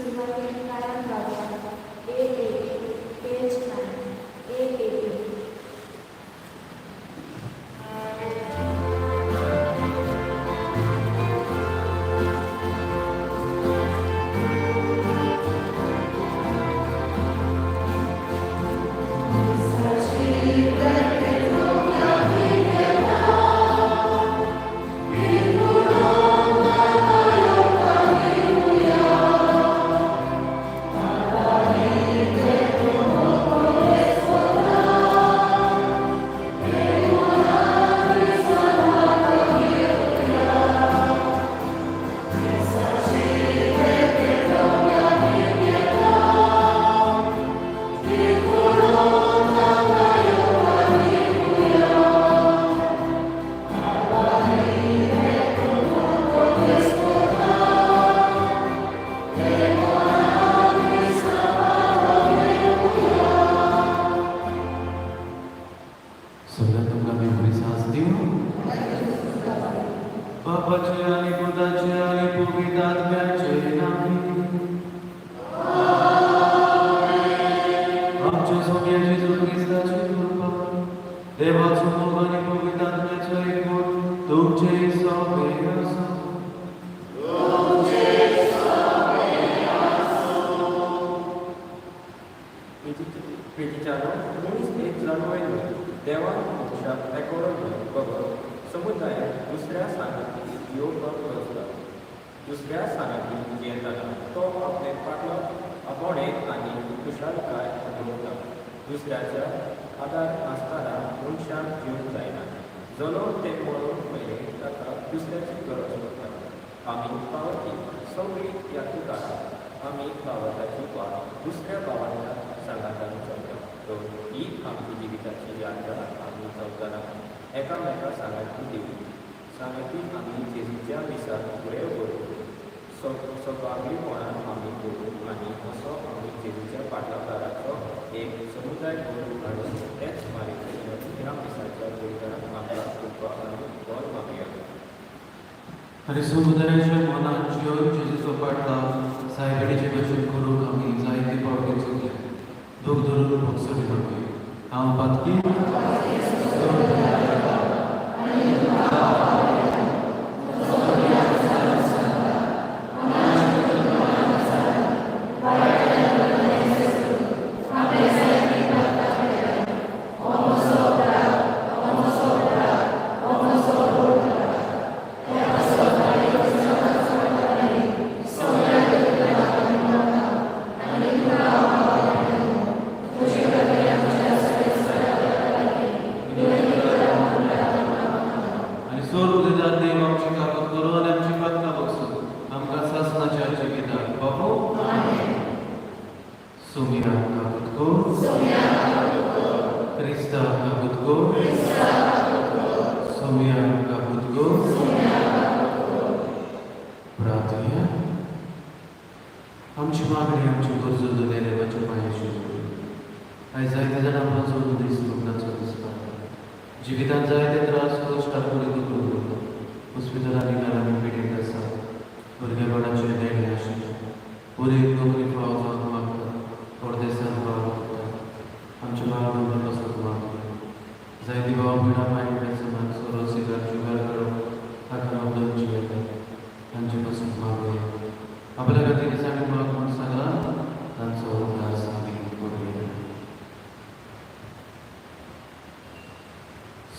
सुरुवातीला कायम राहूया तेच नाही आणि समुद्राच्या मनात ज्यो जेजूचो पाटला सायकडीचे भजन करूंक आमी जायते पावटी चुकले दूख धरून भोगसडी करपी हांव पातकी जिवितांत जायते त्रास कश्ट हॉस्पिटलांनी घरांनी पिडीत आसा भुरगेपणाचे देणे आशिल्ले पुरी नोकरी फावो जावंक मागता परदेसांत रावंक आमचे भाव बंदर वचूंक मागता जायती भाव पिडा मायंड बेसनाक सोरो सिगार जुगार करप ताका आपल्यान जियेता तांचे पासून मागुया आपल्या खातीर दिसांनी माग म्हूण सांगला तांचो उदास आमी करूया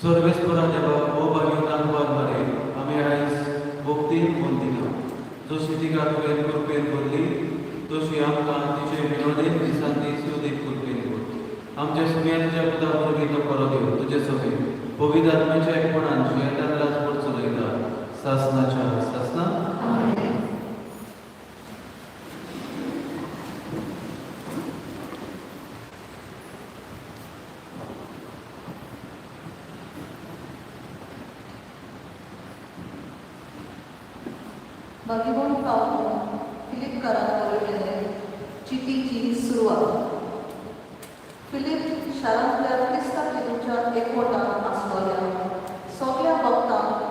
सर्वेस्परा देवा ओ भाग्यवान बरे आमी आयज भक्तीन वंदिता जशी तिका तुवें कृपेन भरली तशी आमकां तिचे विनोदेन दिसान दीस उदीक कृपेन कर आमच्या सुम्याच्या पुता वरवीं तो बरो देव तुजे सगळे पवित्र आत्म्याच्या एकपणान जियेतात राजभर चलयता सासनाच्या सासना भगिवन पावलो फिलिप करार बरयलेले चिटीची सुरवात फिलिप शारांतल्या क्रिस्तांव जेजूच्या एकवटांत आसलोल्या सगळ्या भक्तांक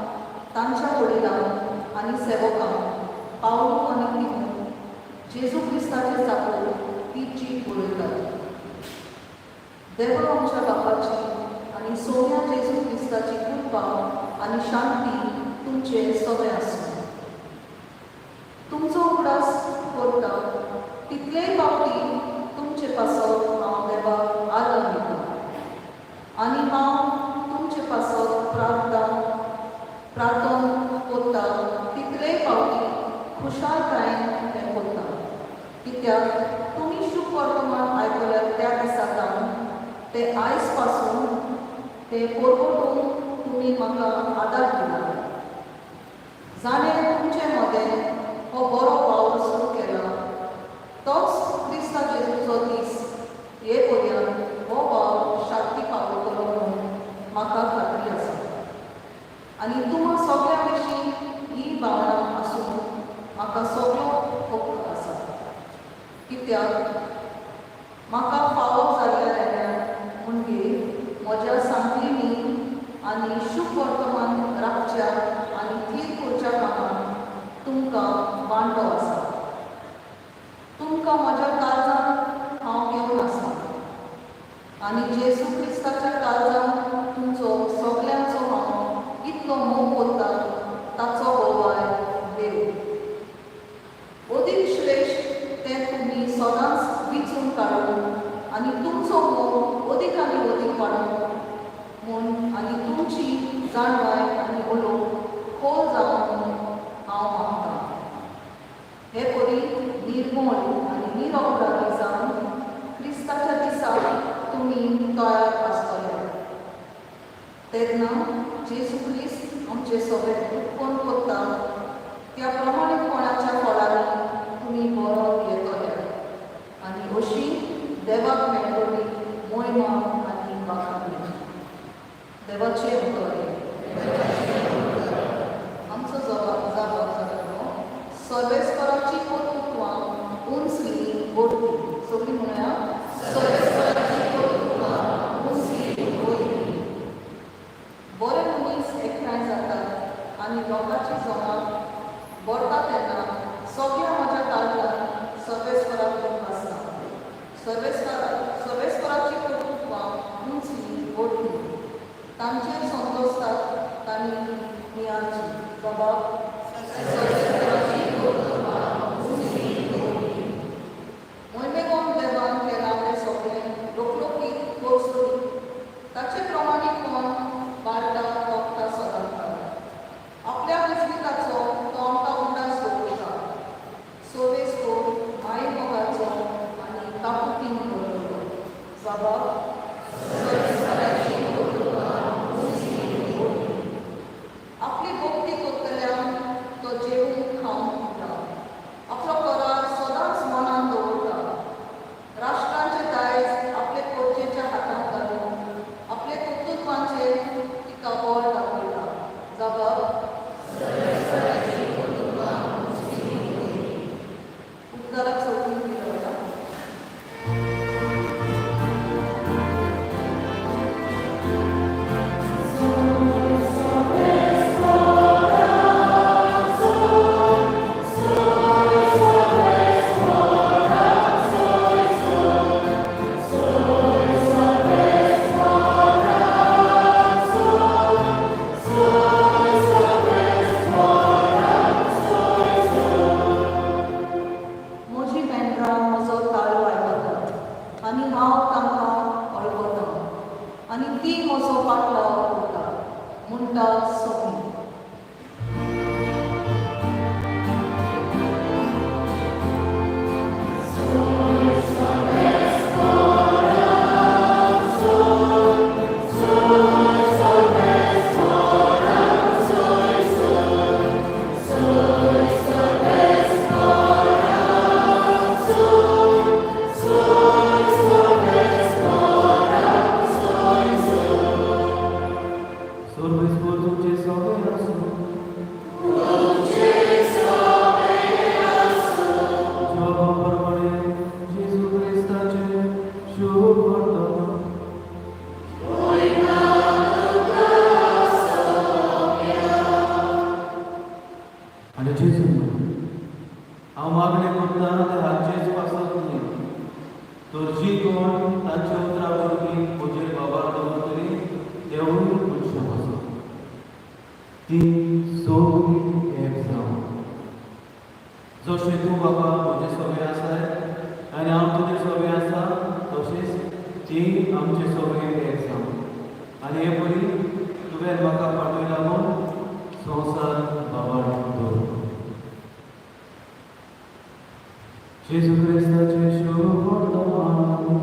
तांच्या वडिलांक आनी सेवकांक पावलो आनी तिमो जेजू क्रिस्त देवा आमच्या बापाची आणि सोम्या जेजू क्रिस्ताची कृपा आणि शांती तुमचे सगळे आसूं. तुमचो उगडास करता तितलेय फावटी तुमचे पासत हांव देवाक आदर दिता आनी हांव तुमचे पासत प्रार्थना करता तितलेय फावटी खुशालकायेन हें करता, कित्याक तुमी शुभ वर्तमान आयकल्यात त्या दिसांतल्यान ते आयज पासून ते परगटून तुमी म्हाका आदार दिला. जाणें तुमचे मदें हो बरो पावल सुरू केला, तोच क्रिस्ता जेजूचो दीस हे पर्यंत हो पावल शांती पावतलो म्हणून म्हाका खात्री आसा. आनी तुमां सगळ्या विशीं ही भावना आसून म्हाका सगळो हक्क आसा, कित्याक म्हाका फावो जाल्ल्या म्हणजे म्हज्या सांगलींनी आनी शुभ वर्तमान राखच्या आनी थीर करच्या कामांत तुमकां वांटो आसा. तुमकां म्हज्या काळजांत हांव घेवन आसा आनी जेजू क्रिस्ताच्या काळजांत तुमचो सगल्यांचो हांव इतलो मोग करता ताचो बोवाय देव. अदीक श्रेश्ठ तें तुमी सदांच विचून काडून आनी तुमचो मोग अदीक आनी अदीक वाडूं म्हूण आनी तुमची जाणवाय आनी ओळख खोल जावं म्हूण हांव मागतां. हे परी निर्मळ आनी निरपराधी जावन क्रिस्ताच्या दिसाक तुमी तयार आसतले. तेन्ना जेजू क्रिस्त आमचे सगळे उत्पन्न करता त्या प्रमाणीपणाच्या फळांनी तुमी बरो येतले आनी अशी देवाक मेळटली महिमा आनी वाखाणणी. देवाचे बरें. आमचो जबाब जालो सर्वेस्पराची कर्तृत्वां उंचली व्हडली. सगळीं म्हणया सर्वेस्पराची कर्तृत्वां उंचली व्हडली. बरे मनीस एकठांय जातात आनी लोकांची जमात भरता तेन्ना सगळ्या म्हज्या काळजांत सर्वेस्पराक लोक आसता. सर्वेस्पराची कर्तृत्वां उंचली व्हडली. तांचेर संतोसतात तांणी मियाची बाबा सर्वेस्पराची कर्तृत्वां उंचली व्हडली. मोहिमेगोन देवान केलां तें सगळें लोकलोकीत कोसळून ताचे प्रमाणीपण वाडटा वखदा सदांता. आपल्या विस्मिताचो तो आमकां उगडास दवरता. सोवेस्को आई मोगाचो आनी कापुतीन दवरलो. बाबा सर्वेस्पराची कर्तृत्वां उंचली व्हडली. आपली भक्ती करतल्यांक तो जेवून खावन उरता. आपलो करार सदांच मनान दवरता. राष्ट्रांचे दायज आपले खोर्चेच्या हातांत घालून आपले कर्तृत्वांचेर तिका बळ दाखयता. जबाब सर्वेस्पराची कर्तृत्वां उंचली व्हडली. उद्गाराक सोडून दिलो. म्हजी मेंढरां म्हजो ताळो आयकतात आनी हांव तांकां वळखतां आनी ती म्हजो पाटलाव करता म्हणटा सगळीं. सर्वेस्पर तुमचे सगळे आसूं. जबाबाप्रमाणे जेजू क्रिस्ताचे शुभ वर्तमान. आनी जेजू हांव मागणी करता ते हाचेच पासत न्ही, तर जी कोण तांच्या उतरा वरवीं देवूय मनशां पासून ती सगळीं एक जावन जशें तूं बाबा म्हजे सगळे आसाय आनी हांव तुजे सगळे आसा तशींच ती आमचे सगळे एक जावन आनी हे बरी तुवें म्हाका पाठयला म्हूण संवसार बाबान दवर जेजू क्रिस्ताचे शुभ वर्तमान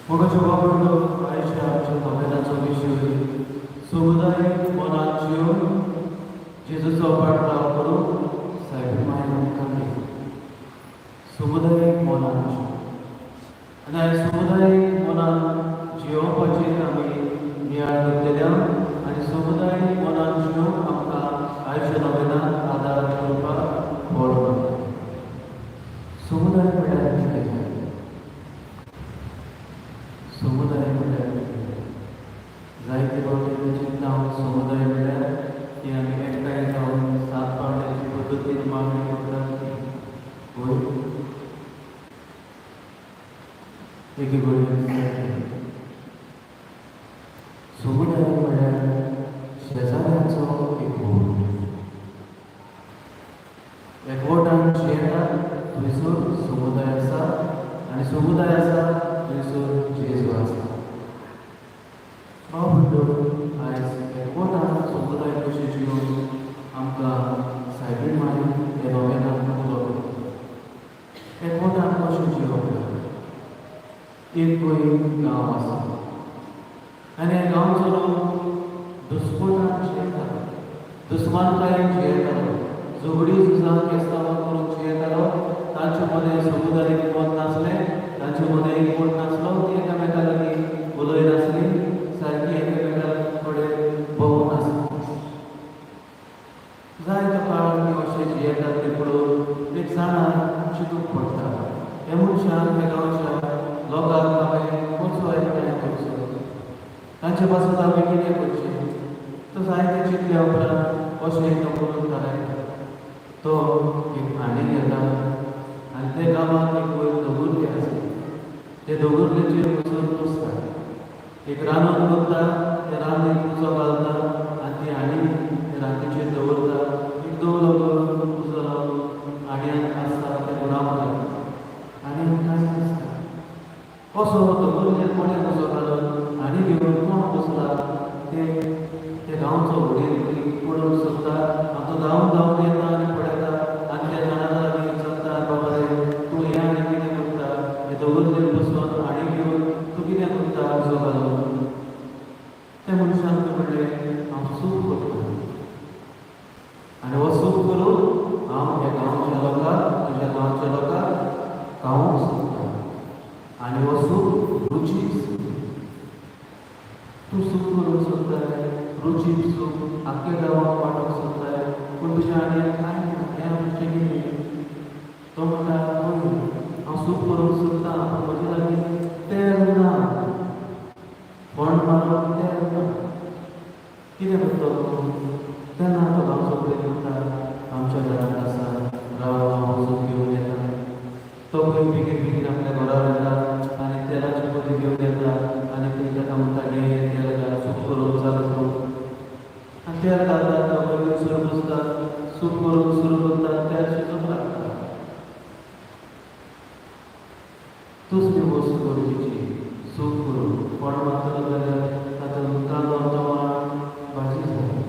मोगाचो वापरलो आयच्या आमच्या नोवेलाचो विशय समुदाय मनाच्यो जेजूचो पाठलाव करून सायबीण मायन काडली समुदाय मनाच्यो आनी आयज समुदाय मनान जियोवपाचेर आमी नियाळ घेतलेल्या आनी समुदाय मनाच्यो आमकां आयच्या नोवेलान आदार करपाक बळ मेळटा समुदाय म्हळ्यार कितें समुदाय म्हळ्यार जायते फावटी चिंतता हांव समुदाय म्हळ्यार की आमी एकठांय जावन सात पावंड्याची पद्दतीन मागणी करतात वयर एके कडेन समुदाय म्हळ्यार शेजाऱ्याचो एकवट एकवटान जियेता थंयसर समुदाय आसा आनी समुदाय आसा थंयसर जेजू आसा हांव म्हणटलो आयज एकवटान समुदाय कशें जियोन आमकां सायबीण मायन हे नोवेलान उलोवप एकवटान कशें जियोप एक गोंय गांव आसा आनी ह्या गांवचो लोक दुस्पटान जियेतालो दुस्मानकायेन जियेतालो झगडी झुजां केस्तांवां करून जियेतालो तांचे मदें समुदायाक मत नासलें तांचे मदें एकवट नासलो ती एकामेका लागीं उलयनासलीं सारकी एकामेका कडेन भोंवून आसली जायत्या काळान ती अशें जियेतात तें पळोवन एक जाणां चिंतूंक पडटा हे मनशान ह्या गांवच्या लोकांक हांवें कसो एकठांय करचो तांचे पासून हांवें कितें करचें तो जायते चिंतल्या उपरांत अशें एक करून थारायता तो एक आणी घेता आनी ते गांवांत एक वयर दोगुर्ली आसा ते दोगुर्लेचेर वचून बसता एक रांदून करता ते रांदीक उजो घालता आनी ती आणी ते रांदीचेर दवरता एक दोन लोक उजो लावन आणयान आसता ते गुणाव घालता आनी कांय नासता कसो दोगुर्लेर कोणें उजो घालून आणी घेवन कोण बसला ते गांवचो व्हडील पळोवन सोदता हांव तो धांवन येता आनी पळयता आनी त्या जाणां लागीं चलता बाबा रे तूं हें आनी कितें करता हे दोगुर्लेर बसून आणी घेवन तूं कितें करता उजो घालून त्या मनशान म्हणलें हांव सूप करता आनी हो सूप करून हांव ह्या गांवच्या लोकांक तुज्या गांवच्या लोकांक खावूंक सोदता आनी हो सूप रुचीक तूं सूप करूंक सोदताय रुचीक सूप आख्ख्या गांवांक वांटूंक सोदताय पूण तुज्या आडयेक कांय ना हें आमचें कितें तो म्हणटा हांव सूप करूंक सोदतां पूण म्हजे लागीं तेल ना फोंड मारूंक तेल ना कितें करतलो तेन्ना तो गांवचो पळय म्हणटा आमच्या घरांत आसा राव हांव सूप घेवन येता तो पळय बेगीन बेगीन आपल्या घरा येता आनी तेलाची पदी घेवन येता आनी ती ताका म्हणटा घे तेल घाल सूप करून चालू करून आनी तेल घालता तो पळय सुरू बसता सूप करून सुरू करता तेल शिजोवंक लागता तसली वस्त गरजेची सूप करून कोण मारतलो जाल्यार तातूंत कांदो तोमाट भाजी जाय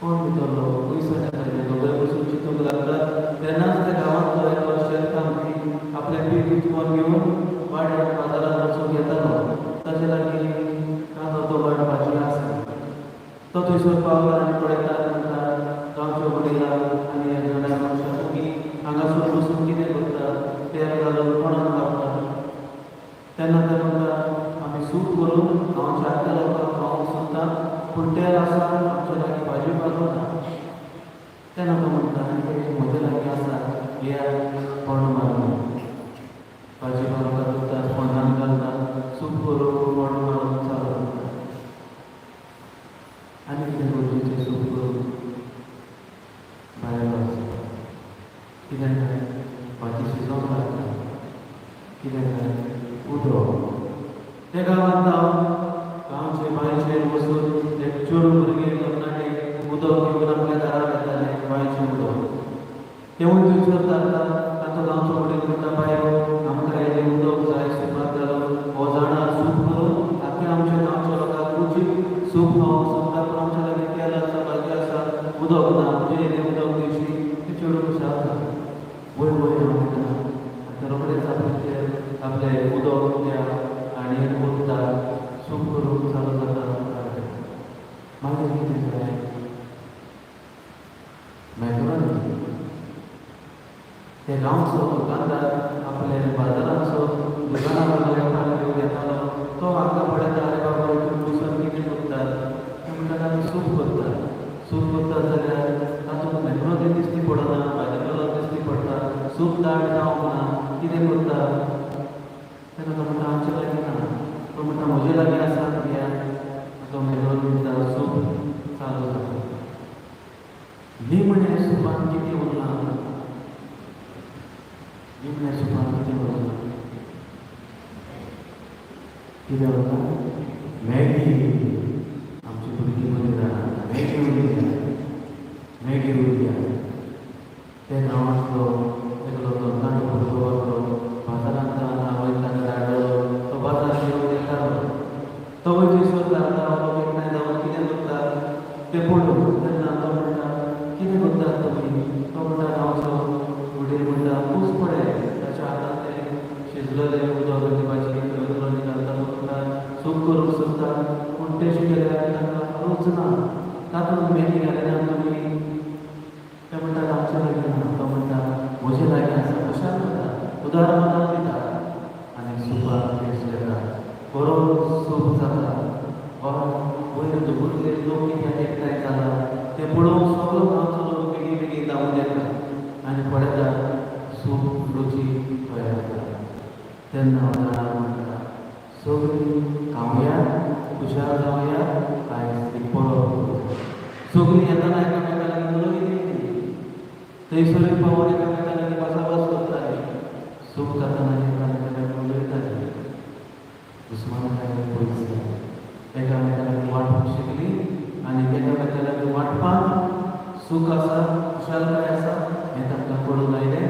कोण भितरलो पयसो येता दोगांय बसून चिंतूंक लागता तेन्नाच त्या गांवांतलो एकलो शेतकामती आपलें पीक विकून घेवन वाड्यार बाजारांत वचून येतालो ताचे लागीं कांदो तोमाट भाजी आसा तो थंयसर पावला आनी पळयता म्हणटा गांवच्या वडिलांक आनी ह्या जाणा मनशाक तुमी हांगासर बसून कितें करता तेल घालून कोणाक लावता तेन्ना ते म्हणटा आमी सूप करून गांवच्या आख्या लोकांक खावंक सोदता पूण तेल आसा आमच्या लागीं भाजी पालो ना तेन्ना तो म्हणटा म्हजे लागीं आसा या फोंड मारून भाजी पालो करता फोंडान घालता सूप करून फोंड मारून चालू करता आनी कितें गरजेचें सूप करून भायर वचता कितें काय भाजी शिजोवंक लागता कितें काय उदक त्या गांवांत गांवचे बांयचेर वचून एक चेडूं भुरगें तरणाटे उदक घेवन आपल्या दारार येताले बांयचें उदक तेवूय दिवचो जाता ताचो गांवचो फुडें म्हणटा बायल आमकां हेजें उदक जाय सुपार जालो हो जाणां सूप करून आख्या आमच्या गांवच्या लोकांक रुचीक सूप खावंक सोदता पूण आमच्या लागीं तेल आसा भाजी आसा उदक ना म्हणजे हेजें उदक दिवची तें चेडूं विचारता वय वय हांव वयता आतां रोखडेंच आपलें उदक द्या आनी ओतता सूप करूंक चालू जाता मागीर कितें जालें मॅकडॉनल्ड ते गांवचो दुकानदार आपल्या बाजाराचो दुकानार वेपार घेवन येतालो तो हांगा पळयता अरे बाबा हितून बसून कितें करतात ते म्हणटात आमी सूप करतात जाल्यार तातूंत मॅकडॉनल्ड दिश्टी पडना भाजीपालो दिश्टी पडटा सूप दाट जावंक ना कितें करता तेन्ना तो म्हणटा आमचे लागीं ना तो म्हणटा म्हजे लागीं आसा कित्याक तो मॅकडॉनल्ड सूप चालू जाता निमणे सुपान कितें उरलां निमणे सुपान कितें उरलां कितें उरलां मॅगी आमची भुरगीं बरीं जाणां मॅगी उरल्या त्या गांवांतलो एकलो तरणाटो भुरगो वागलो बाजारांत वयताना धाडलो तो बाजार घेवन येतालो तो वयचीसर धाडटा एकठांय जावन कितें करता तें पळोवन तेन्ना तो म्हणटा कितें करतात तुमी तो म्हणटा गांवचो फुडें म्हणटा पूस पडय ताच्या हातांत तें शिजलेलें उदक आनी भाजी घेवन घालता तो म्हणटा सूप करूंक सोदता पूण टेस्ट केल्यार ताका रूच ना तातूंत मॅगी घालिना तुमी ते म्हणटात आमचे लागीं ना तो म्हणटा म्हजे लागीं आसा कशाक जाता उदाहरणाक दिता आनी सुपाक टेस्ट येता बरो सूप जाता वयर दुबुरले लोक कित्याक एकठांय जाला तें पळोवंक सगळो गांवचो लोक बेगीन बेगीन धांवून येता आनी पळयता सूप रुचीक तयार जाता तेन्ना हांव जाणां म्हणटा सगळीं खावया हुशार जावया आयज एक बरो सगळीं येताना एकामेका लागीं उलयली थंयसर पावोन एकामेका लागीं भासाभास करतालीं सूप खाताना एकामेका लागीं उलयतालीं उस्मानाबाद पयस एकामेका लागीं वांटूंक शिकलीं आनी एकामेका लागीं वांटपाक सूख आसा खुशालकाय आसा हें तांकां कळून आयलें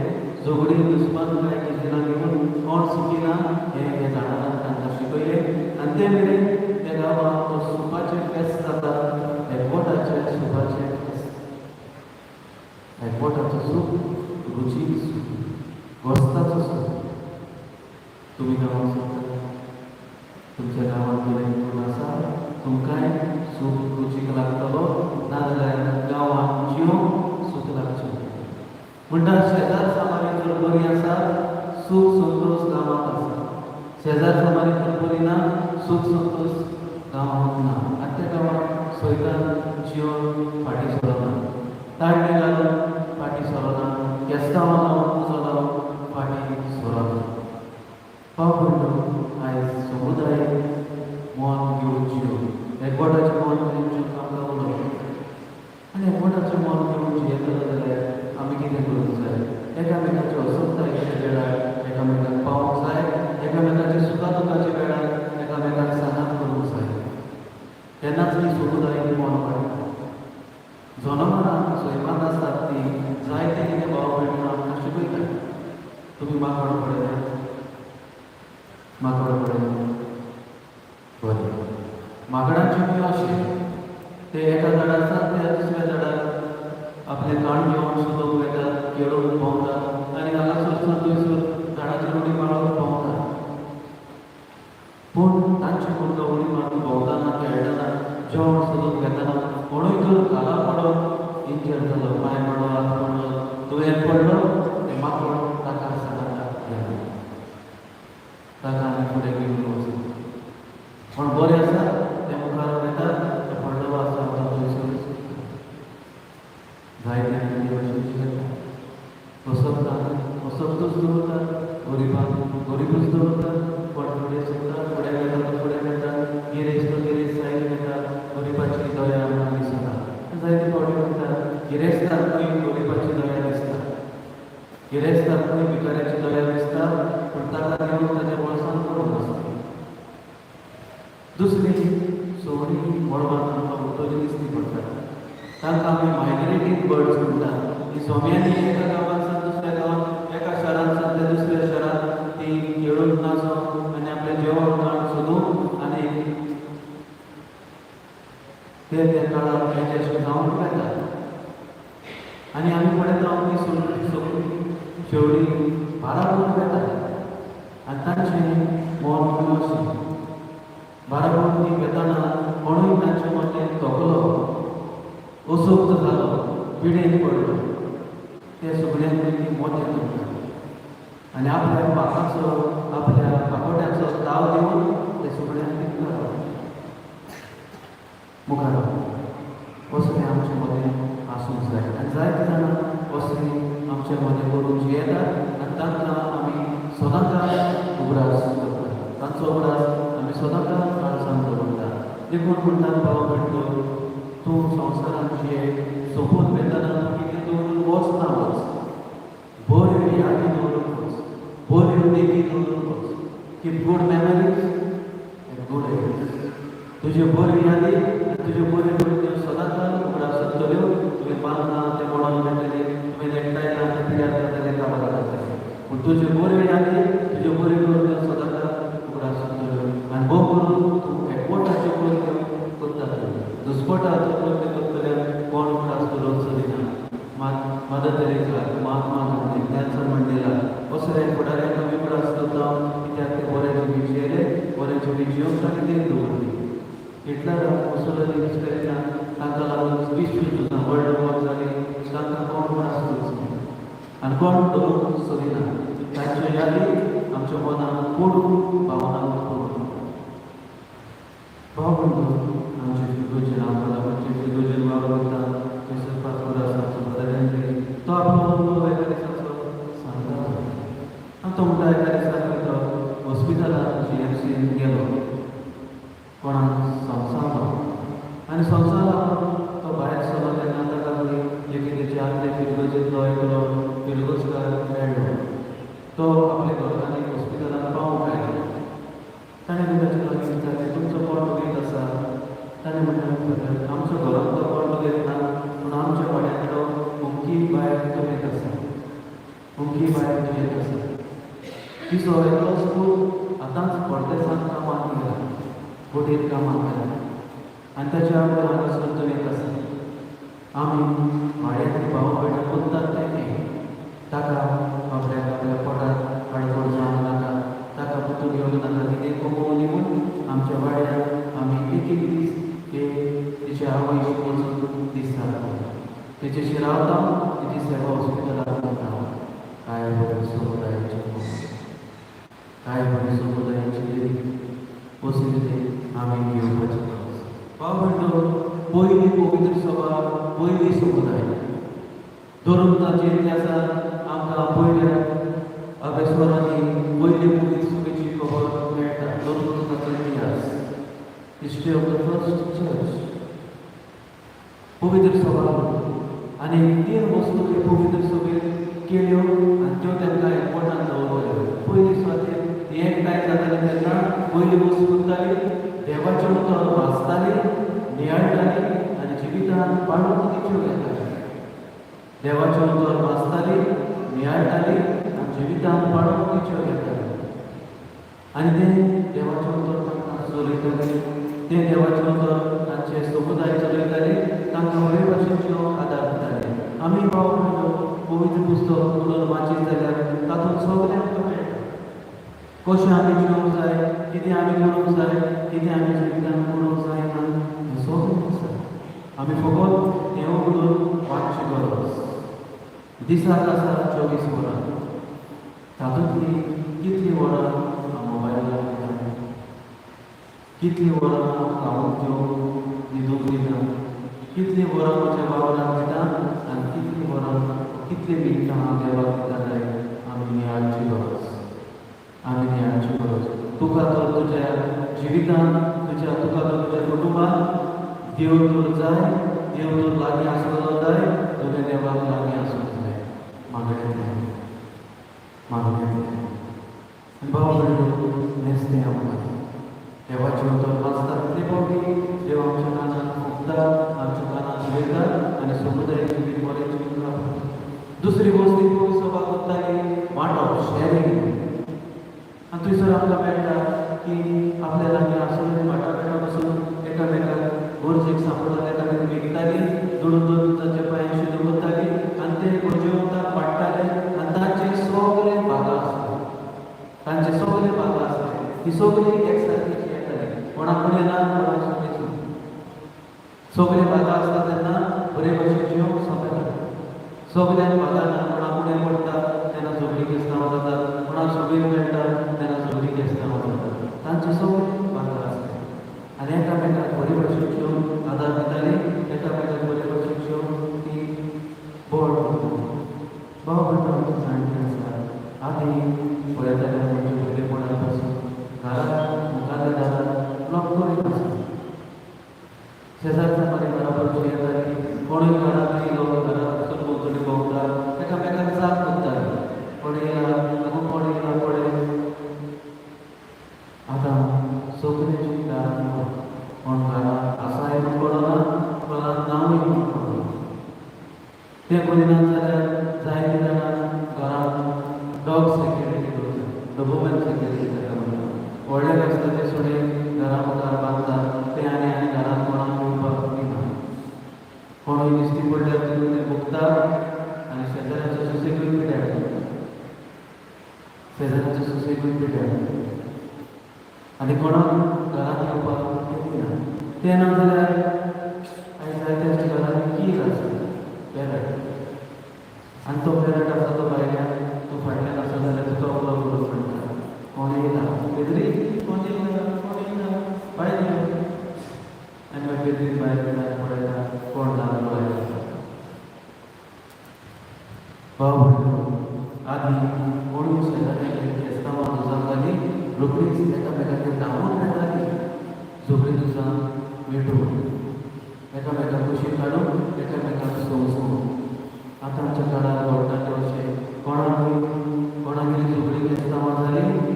झगडीं दुस्मानकाय कितें घेवन कोण सुखी ना हें जाणारान तांकां शिकयलें आनी ते मेरेन त्या गांवांत तो सुपाचें फेस्त जाता एकवटाचें सुपाचें फेस्त एकवटाचो सूप रुचीक सूप गोस्ताचो सूप तुमी गांवांत सोदता तुमच्या गांवांत कितें करून आसा तुमकांय सूप रुचीक लागतलो नाजाल्यार गांवांत जिवंक सूख लागचें म्हणटा शेजार सामारी जर बरी आसा सूख संतोश गांवांत आसा शेजार सामारी जर बरी ना सूख संतोश गांवांत ना आनी त्या गांवांत सोयतान जिवन फाटीं सरना ताळणे घालून फाटीं सरना केस्तांवां लावन उजो लावन फाटीं सरना पाव म्हणटा आयज समुदाय मोल घेवन जियो एकवटाचें मोल घेवन जिवंक आमकां उलोवप आनी एकवटाचें मोल घेवन जियेतलो जाल्यार आमी कितें करूंक जाय एकामेकाची असोबतायेच्या वेळार एकामेकाक पावोवंक जाय एकामेकाच्या सुखा दुखाच्या वेळार एकामेकाक सानात करूंक जाय तेन्नाच ही समुदाय मोल वाडटा जनावरां सैमान आसतात ती जायते कितें भाव भयणां आमकां शिकयतात तुमी माकड पळयल्यात माकड पळयल्यात बरें माकडांचे बी अशें ते एका झाडार आसात ते दुसऱ्या झाडार आपले काण घेवन सोदूंक वयतात खेळून भोंवतात आनी हांगासर थंयसर झाडाची उडी मारून भोंवतात पूण तांचे भुरगो उडी मारून भोंवताना खेळटाना जेवण सोदून घेताना कोणूय जर खाला पडोन इंजर जालो पांय पडलो हात पडलो दुयेंत पडलो ते माकड ताका सांगता ताका आनी फुडें घेवन वचून पण बरें आसा ते मुखार वयतात ते पडलो आसा तो थंयसर जायते अशें करता असोबतूच दवरतात गरीबूच दवरतात पण फुडें सुद्दां फुडें घेता तो फुडें घेता गिरेस्त तो गिरेस्त सायड घेता गरीबाची दया आमकां दिसना जायते फावटी म्हणटा गिरेस्तांकूय गरीबाची दया दिसता गिरेस्तार भिकाऱ्याची दया दिसता पण ताका घेऊन ताच्या बोळसान पडून आसता. दुसरी सोडी वळवान उतोली दिसती पडटा. तांकां आमी मायग्रेटिंग बर्ड्स म्हणटात. ही सोम्यांनी एका गांवांसान दुसऱ्या गांवांत, एका शहरांसान ते दुसऱ्या शहरांत ती खेळून नाचोन आनी आपलें जेवण खाण सोदून आनी ते काळार तेंचे जावन पेतात. आनी आमी पळयता ती सगळी शेवडी बारा करून पेतात आनी तांचें मोन अशें बारा करून ती पेताना कोणूय तांचे मदें तोकलो असोक्त जालो पिडेन पडलो ते सगळ्यांक ती मोत येता आनी आपल्या पाखाचो आपल्या पाकोट्याचो ताव दिवन ते सगळ्यांक पिकता मुखार असलें आमचे मदें आसूंक जाय. आनी जायते जाणां असलीं आमचे मदें करून येतात आनी तांकां आमी सदांच उगडास करतात. तांचो उगडास आमी सदांच काळजान दवरता. देखून म्हणटात भाव भयणो, तूं संवसारांत जिये सोपून वेतना तूं कितें दवरून वचना वच, बऱ्यो यादी दवरून वच, बऱ्यो देगी दवरून वच. Keep good memories end good habits. तुज्यो बऱ्यो यादी आनी तुज्यो बऱ्यो गोश्टी सदांच उगडास जातल्यो. तुवें बांदना तें मोडोन मेळटलें, तुवें एकठांयना तें पिड्यार जातलें काबार जातलें. पूण तुज्यो बऱ्यो यादी तुज्यो बऱ्यो गोश्टी सदांच उगडास जातल्यो. आनी भोव करून तूं एकवटाच्यो गोश्टी करता. दुस्पटाच्यो गोश्टी करतल्यार कोण उगडास करूंक सोदिना. Mother Teresa, Mahatma Gandhi, Nelson Mandela असले फुडाऱ्यांक आमी उगडास करता कित्याक ते बरे जिवीत जियेले, बरे जिवीत जिवंक तांणी देख दवरली. हिटलर मुसोलिनी स्टॅलिना तांकां लागून 20 युद्धां वर्ल्ड वॉर जाली. तांकां कोण उगडास करूंक सोदिना आनी कोण दवरूंक सोदिना. तांच्यो यादी आमच्या मनांत खूब भावना उत्पन्न भाव म्हणटो आमचे फिगोचे नांव आमचे फिगोचे वावरता जोसेफ पास्कोरासाचो बदल्यांतले तो आपलो अनुभव एका दिसाचो सांगता आनी तो म्हणटा एका दिसाक तो हॉस्पिटलांत GMCन गेलो. कोणाक संवसारलो आनी संवसार तो भायर सरलो तेन्ना ताका एक तेचे आपले फिरगोचेंतलो एकलो फिरगोचकार मेळ्ळो. तो आपल्या घरकान्नी हॉस्पिटलांत पावूंक आयलो. ताणें ताचे लागीं विचारलें, तुमचो कोण दुयेंत आसा? ताणें म्हणलें, आमच्या घरांत तो कोण दुयेंत ना, पूण आमच्या वाड्यांतलो मुख्खी बायल दुयेंत आसा. मुख्खी बायल दुयेंत आसा. तिचो एकलोच पूत आतांच परदेसांत कामाक गेला, बोटींत कामाक गेला आनी ताच्या आवय हांगासर दुयेंत आसा. आमी वाड्यांतली भाव भयणां कोत्तात तें ताका आपल्याक आपल्या पोटांत आडकोड जावंक नाका, ताका पुतू घेवंक नाका, कितें कमोवली म्हूण आमच्या वाड्यार आमी एक दीस तिच्या आवयची वचून दीस रावता. तेचेशी रावता, तिची सेवा हॉस्पिटलांत करता. काय बरें समुदायाचें काय बरें समुदायाचें वसुली आमी घेवपाचें. भाव भयणो, पयली पवित्र सभा, पयली समुदाय धोरुमताचे इतिहासांत आमकां पयल्या अभेस्वरांनी पयली पवित्र सभेची खबर मेळटा. धोरुमताचो इतिहास, history of the first church, पवित्र सभा. आनी 3 वस्तू ह्या पवित्र सभेन केल्यो आनी त्यो तांकां एकवटान दवरल्यो. पयली सुवातेर एकठांय जाताली तेन्ना पयली वस्त करताली, देवाचें उतर वाचताली, नियाळटाली आनी जिवितांत पाडून तिच्यो घेताली. देवाचें उतर वाचताली, नियाळटाली आनी जिवितांत पाडून तिच्यो घेताली. आनी तें देवाचें उतर तांकां चलयताली. तें देवाचें उतर तांचे समुदाय चलयताले, तांकां बरे भाशेच्यो आदार दिताले. आमी भाव भयणो पवित्र पुस्तक उलोवन वाचीत जाल्यार तातूंत सगळें आमकां मेळटा. कशें आमी जिवंक जाय, कितें आमी करूंक जाय, कितें आमी जिवितांत करूंक जायना, हें सगळें आसा. आमी फकत तें उगडून वाचची गरज. दिसाक आसा 24 वरां, तातूंतलीं कितलीं वरां मोबायलार दिता, कितलीं वरां खावंक जेवंक न्हिदूंक दिता, कितलीं वरां म्हज्या वावरांत दिता आनी कितलीं वरां कितलीं मिनटां हांव देवाक दिता जाय. आमी नियाळची गरज, आमी नियाळची गरज. तुका तर तुज्या जिवितांत, तुका तर तुज्या कुटुंबांत देव तर जाय, देव तर लागीं आसलेलो जाय, तुवें देवाक लागीं आसूंक जाय. मागणें मागणी आणि भाव नेसते आम्हाला देवाचे उतर वाचतात ते पावटी देव आमच्या कानात फुकतात आमच्या कानात वेगतात आणि समुदायाची बरेच दुसरी गोष्ट ती सभा करताली वाटप शेअरिंग आणि दुसरं आमकां मेळटा की आपल्याला मी असं वाटाघाटापासून एकामेकाक गोरजेक सांपडून एकामेक विकताली जोडून जोडून ताचे पांयाशी दवरताली आणि ते गोरजेवंताक वाडटाले आणि तांचे सगळे भागां आसता तांचे सगळे भागां आसता ती सगळी एकसारखीची येताली कोणाक फुडें ना कोणाक फुडें ना सगळे भागां आसता तेन्ना बरे भशेन जेवंक समजता सगळ्यांक भागांना कोणा फुडें पडटा तेन्ना झगडी केसनांव जातात कोणाक सगळी मेळटा तेन्ना झगडी केसनांव जातात तांचे सगळे भागां आसता आनी एकामेकाक बरे भशेन जेवन आदार दिताली एकामेकाक बरे भशेन जेवन ती बोड करताली भाव भयणां जाणटी आसता आदी पळयताले आमचे भुरगेपणा पासून घरांत मुखारल्या दारांत लॉक करीत आसता शेजारच्या परिवाराबरोबर येताली कोणूय घरांत येयलो घरांत वचून भोंवतणी भोंवता एकामेकाक जाप करताली कोण येयला आगो कोण येयला पळय आतां सगळींची दारां कोण घरांत आसाय म्हूण कळना कोणाक नांवूय म्हूण कळना तें करिनात जाल्यार जायते जाणां घरांत डॉग सेक्युरिटी दवरतात डोबरमॅन सेक्युरिटी ताका म्हणटा व्हडले रस्त्याचे सुणे घरा मुखार बांदतात ते आनी घरांत कोणाक येवपाक दिना कोणूय दिश्टी पडल्यार तितून ते भुकता आनी शेजाऱ्याचो सुसेगूय पिड्यार करता शेजाऱ्याचो सुसेगूय पिड्यार करता आनी कोणाक घरांत येवपाक दिना तें ना जाल्यार आयज जायत्या घरांनी कील आसता पेरट आनी तो पेरट आसा तो भायल्यान तूं फाटल्यान आसा जाल्यार तुका उलो करून म्हणटा कोण येयला पेद्री कोण येयला भायर यो आनी मागीर पेद्री भायर गेल्यार पळयता कोण लागलो आयला भाव आदी कोणूय शेजाऱ्याक क्रिस्तांवां झुजां जाली रोखडीच एकामेकाचेर धांवून मेळटाली झगडीं झुजां मिटून एकामेकाक कुशीक काडून एकामेकाक सोंसून आतां आमच्या काळार घडटा तें अशें कोणागेली झगडी क्रिस्तांवां जाली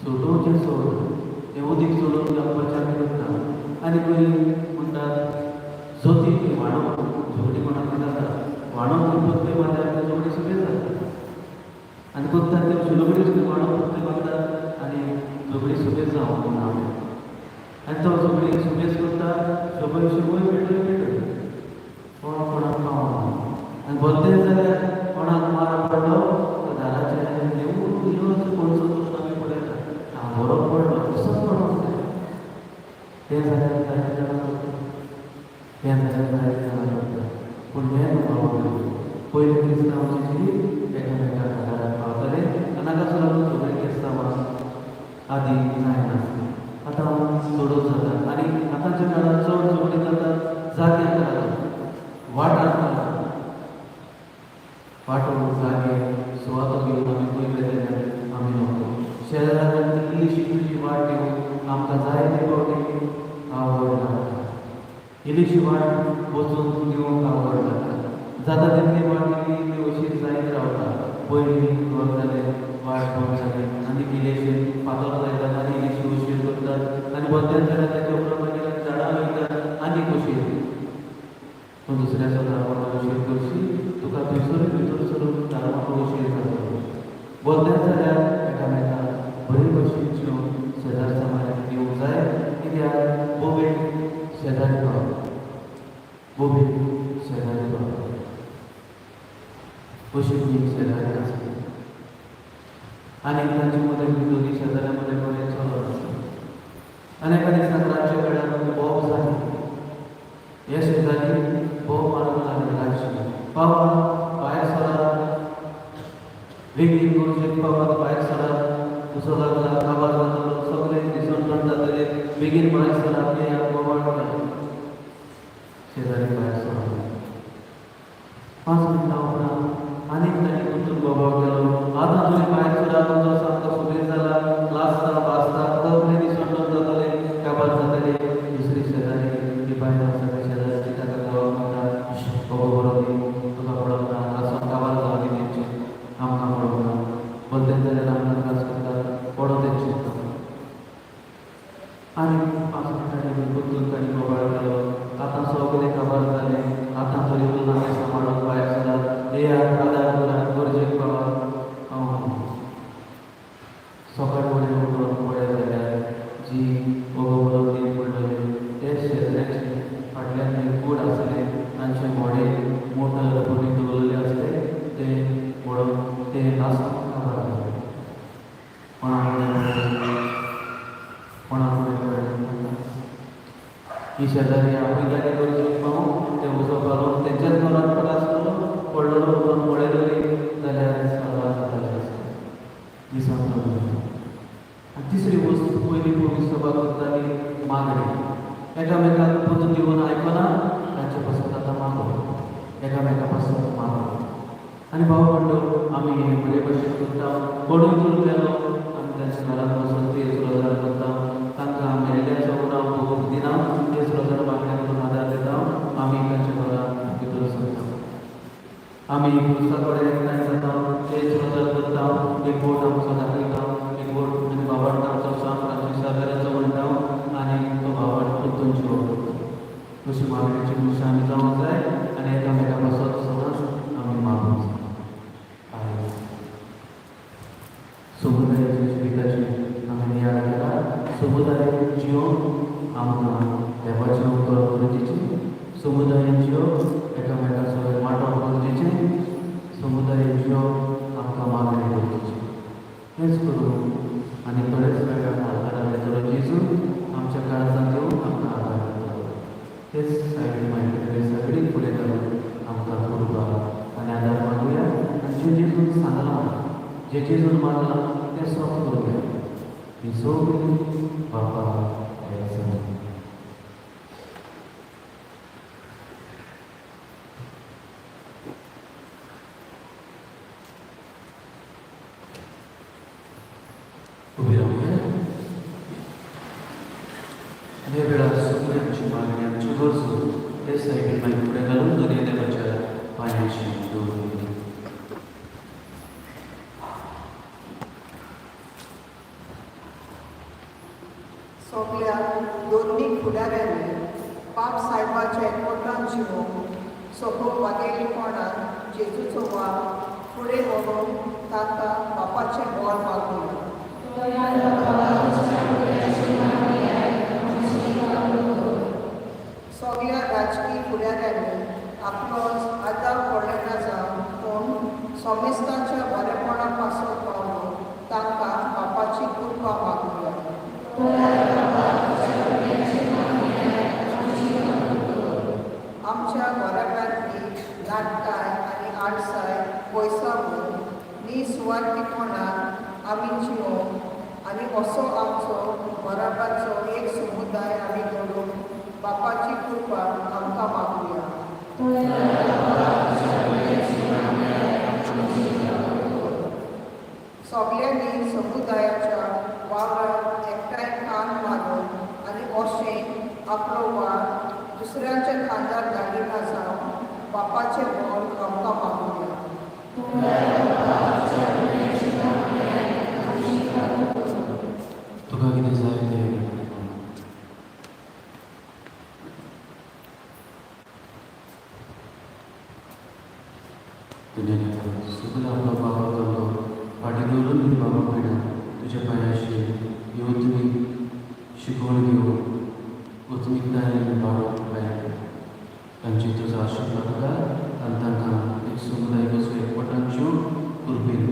सोडोवचें सोड तें उदीक सोडून घालपाचें करता आनी पयलीं म्हणटात जोती ती वाडोवप झगडी कोणाक जाता वाडोवप पत्ते मारल्यार ते झगडी सुबेज जाता आनी कोत्ता त्यो झगडी वाडोवप पत्ते मारतात आनी झगडी सुबेज जावंक ना आनी तो झगडी सुबेज करता शोभय शोभय पेटय पेटय कोणाक पावना आनी बद्दल जाल्यार कोणाक मार पडलो तो दाराचेर देवून इलोच कोणसो दोश आमी पळयता हांव बरो पडलो तसोच पडोंक जाय तें जाल्यार जायते जाणां करता तें जाल्यार जायते जाणां करता पूण हें नको पयलीं क्रिस्तांवांची जी एकामेकाक घरांत पावताले ताका लागून सगळीं क्रिस्तांवां आदी जायनासलीं आतां सोडून जाता आनी आतांच्या काळार चड झगडी जातात जाग्याक लागून वाठाराक लागून वाटो जागे सुवातो घेवन आमी पयले जाल्यार आमी नको शेजाऱ्याक इल्लीशी तुजी वाट घेवन आमकां जाय ते फावटी आवड लागता इल्लीशी वाट वचून घेवंक आवड लागता जाता तितली वाट ती अशीच जायत रावता पयलीं घर जालें वाट बंद जालें आनी इल्लेशें पातळ लायतात आनी इल्लीशी उशीर करतात आनी बद्दल जाल्यार ताचे उपरांत मागीर झाडां वयतात आनी उशीर तूं दुसऱ्याचो धर्माक उशीर करशी तुका भितर भितर सरून धर्माक उशीर जातलो बद्दल जाल्यार एकामेकाक बरे भशेन जेवन शेजार समाजाक दिवंक जाय कित्याक बोबेक शेजारी भाव बोबेक शेजारी भाव अशी एक शेजारी आसता आनी तांचे मदें दोनी शेजाऱ्या मदें बरें चलत आसता आनी एका दिसाक रातच्या वेळार बोब जाली हे शेजारी बोब मारूंक लागले रातची बाबा भायर सरात बेगीन गोरजेक बाबा भायर सरात उसो लागला काबार जातलो सगळें दिसोन जातले बेगीन भायर सरात हे बोवाळ जालें शेजारी भायर सरात 5 मिनटां उपरांत आनीक ताणें वचून बोबाळ केलो आतां तुमी भायर सरात तुमचो सामको सुबेज जाला लाजता भाजता सगळें दिसोन जातले काबार जातले दुसरी शेजारी ती भायर आसा त्या शेजाऱ्याची ताका गांवाक म्हणटा बरो दी तुका पडोंक ना आसून काबार जावं दी तेंची आमकां पडोंक ना बोलते जाल्यार आमकां त्रास करता पडो तेंच शिकता आनी 5 मिनटांनी बदलून ताणी मोबायल केलो आतां सगळें खबर जालें आतां तरी नातें सांबाळून भायर सरात येयात आदार करात गरजेक पावात सकाळी फुडें उठून पळयत जाल्यार जी ओगोवलो ती पडलेली ते शेजाऱ्याचे फाटल्यान एक कूड आसले तांचे मोडे मोटर बोटी दवरलेले आसले ते मोडून ते आसा खबर जालें कोणाक ही शेजारी आपली जागे गरजेक पावून ते उजो घालून तेंच्याच घरांत पड आसलो पडलेलो उजोन पळयली जाल्यार तिसरी वस्त पयली पोलीस सभा करताली मागणी एकामेकाक पद दिवन आयकना तांचे पासून आतां मागो एकामेका पासून मागो आनी भाव म्हणलो आमी बरे भशेन करता कोणूय जर गेलो आमी तांच्या घरांत वचून 30 रोजार करता तांकां मेल्ल्याचो उणाव भोगूंक दिना 30 रोजार मागण्या करून आदार दिता आमी तांच्या घरांत भितर सरता आमी पुलिसां कडेन एकठांय जाता 30 रोजार करता एक बोट आमचो दाखयता एक बोट आनी भावार्थ आमचो सांत फ्रांसीस सावेराचो म्हणटा आनी तो भावार्थ परतून जिवो करता अशी मागण्याची मनशां आमी जावंक जाय आनी एकामेका पासून समज आमी मागूंक जाय समुदायाच्या जिविताची आमी नियाळ केला समुदायान जिवन आमकां देवाचें उपकार गरजेचें समुदायान जिवन एकामेका सगळें वांटप गरजेचें समुदायान जिवन आमकां मागणें गरजेचें हेंच करून आनी बरेच वेळा आदाराचे जरो जेजू आमच्या काळजांत येवन आमकां आदार करता तेच सायडीन मागीर सगळीं फुडें घालून आमकां करपाक आनी आदार मागुया आनी जें जेजून सांगलां जे जेजून मागलां तें सोंप करुया ही सगळीं बापा उबी रावया हे वेळार सगळ्यांची मागणी आमच्यो गरजो ते सायडीन मागीर फुडें घालून दोनूय देवाच्या पांयांची दवरूया सगळ्या दोन्ही फुडाऱ्यांनी बाप साहेबाच्या एकवटान जिवोवंक सगळो वागेलीपणान जेजूचो वार फुडें व्हरून ताका बापाचें बोर मागुया सगळ्या राजकीय फुडाऱ्यांनी आपलोच आदार पडलेना जावन पूण समेस्तांच्या बरेपणा पासून पावून तांकां बापाची कृपा मागुया आमच्या घराब्यांतली नाटकाय आनी आडसाय पयसावून निस्वार्थीपणान आमी जिवोवंक आनी असो आमचो घराब्याचो एक समुदाय आमी घडोवंक बापाची कृपा आमकां मागुया सगळ्यांनी समुदायाच्या वावरांत एकठांय कान मारून आनी अशें आपलो वार दुसऱ्यांच्या खांदार धाडिना जावन बापाचें बोल आमकां मागुया तुका कितें जाय तें दुनियान सगळो आपलो बाबा करलो फाटी दवरून बाबा पयना तुज्या पांयाशी येवतमी शिकवण घेवन वचमीकताय वाडोवंक जाय तांची तुजो आशिर्वाद घाल आनी तांकां एक समुदाय कसो एकवटान जिवन कुर्बेन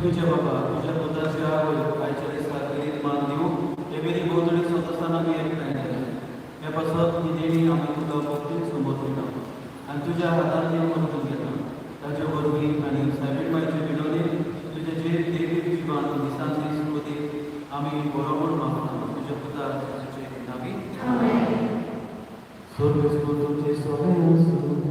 तुझ्या बाबा तुझ्या दुधाच्या आयच्या साखरेत मान देऊ हे मेरी गोधडी स्वतःना मी एक नाही या पासत ही देणी आम्ही तुला बघतील समोर ठेवतो आणि तुझ्या हाताने म्हणून घेतो त्याच्या बरोबरी आणि साहेब माईचे विनोदी तुझे जे देखील जीवन दिसांनी स्मृती आम्ही बरोबर मागतो तुझ्या पुत्राचे नावी स्वर्ग तुझे सोहळे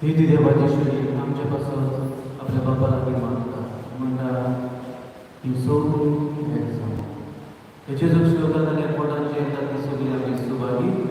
ही ती देवाची शरीर आमच्यापासून आपल्या बापाला मागता म्हणटा ही सोडून याचे जो श्लोका जाल्यार पोटांचे येतात ती सगळी आमी सुवाळी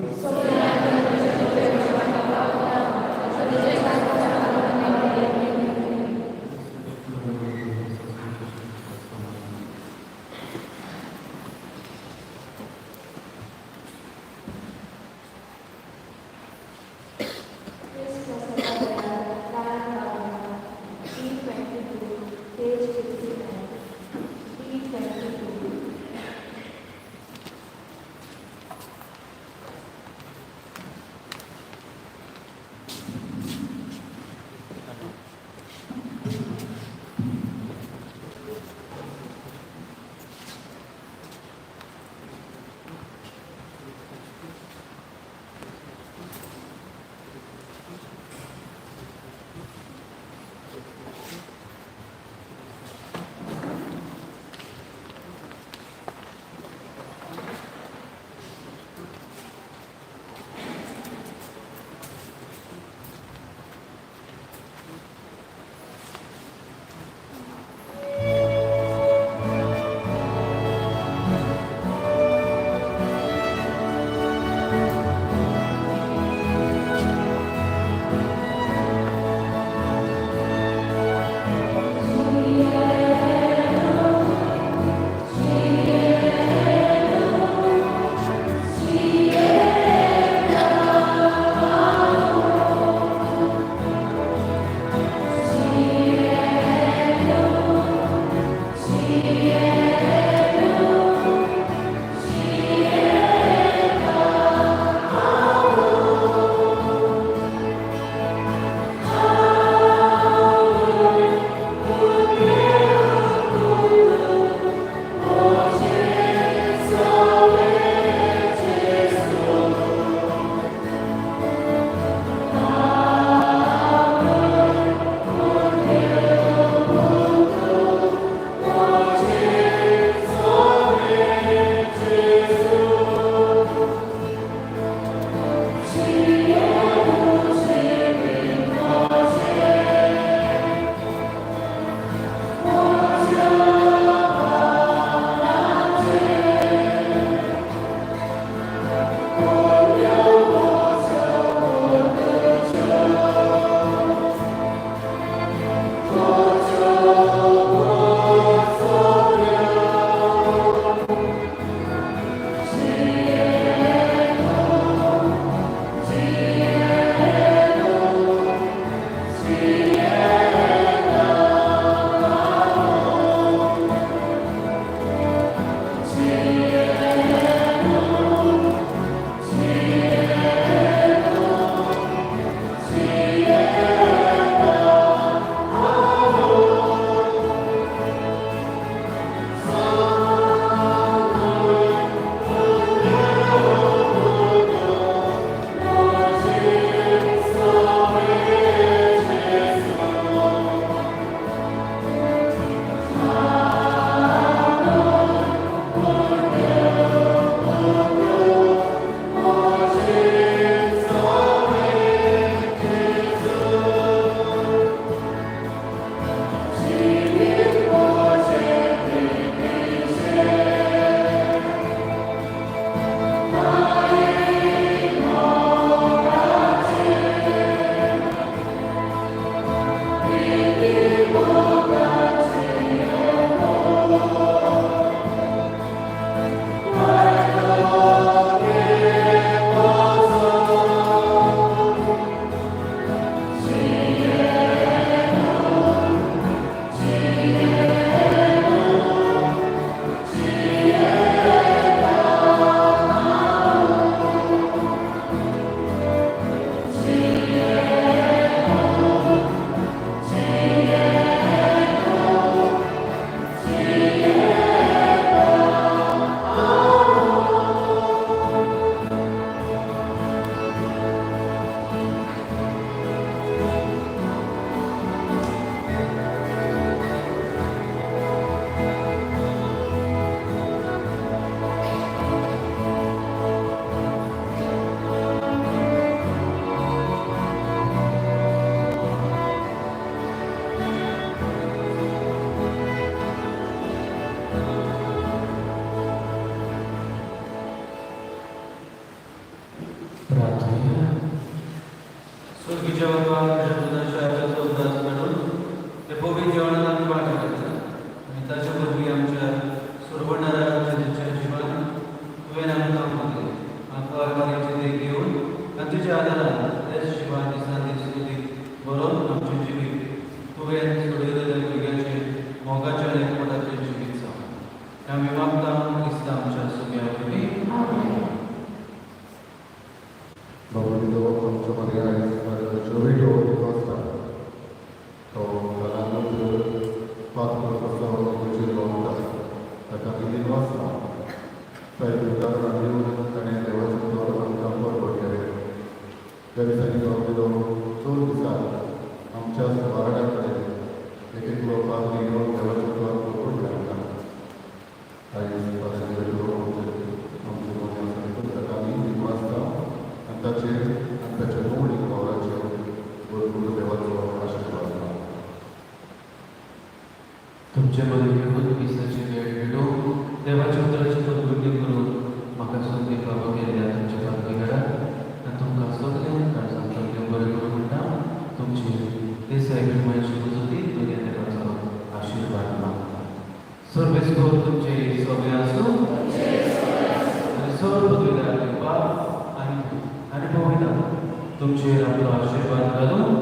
तुझ्या बाबा दुधाच्या चौदाकडून ते पवित्र जेवणाला आम्ही वाटत आणि त्याच्यापूर्वी आमच्या सुरवणाऱ्या तुझ्या जीवन तुझे नाम कामले आकाराचे ते घेऊन आणि तुझ्या आधारात त्याच शिवानी संधी स्तुती बरोबर आमचे जीवित तुझे सोडलेल्या भुरग्याचे मोगाच्या लेखपटाचे जीवित सांग आम्ही मागता ख्रिस्त आमच्या सुख्यावरी Babulido आमच्या मध्ये आहे जोविडो कोस्टा तो कलांतर पात्र प्रसव गुजर होता आता किती वाजता पहिले तर रांगेवर आणि देवाचे द्वार आमच्यावर पडले गरिसांनी बाबुलिदो 4 दिवसात आमच्या वारड्याकडे एक लोक घेऊन देवाचे द्वार पडले होता आई पासून आमचे मोठे सकाळी 3 वाजता त्याचे मूळ वावराचे गुरु देवाचो आशीर्वाद तुमचे मध्ये घेऊन विसाची वेळ भेटून देवाच्या उतराची पदवी करून म्हाका संधी बाबा केल्या तुमच्या बातमीकडे आणि तुमकां सगळे काळजांतल्यान बरें करूं म्हणटा तुमची देसाय मातशी पुजती तुगे देवाचो आशीर्वाद मागता सर्वेस्वर तुमचे सगळे आसूं आणि सर्व पदवीदार दिवपाक आणि पवित्र तुमचेर आपलो आशीर्वाद घालून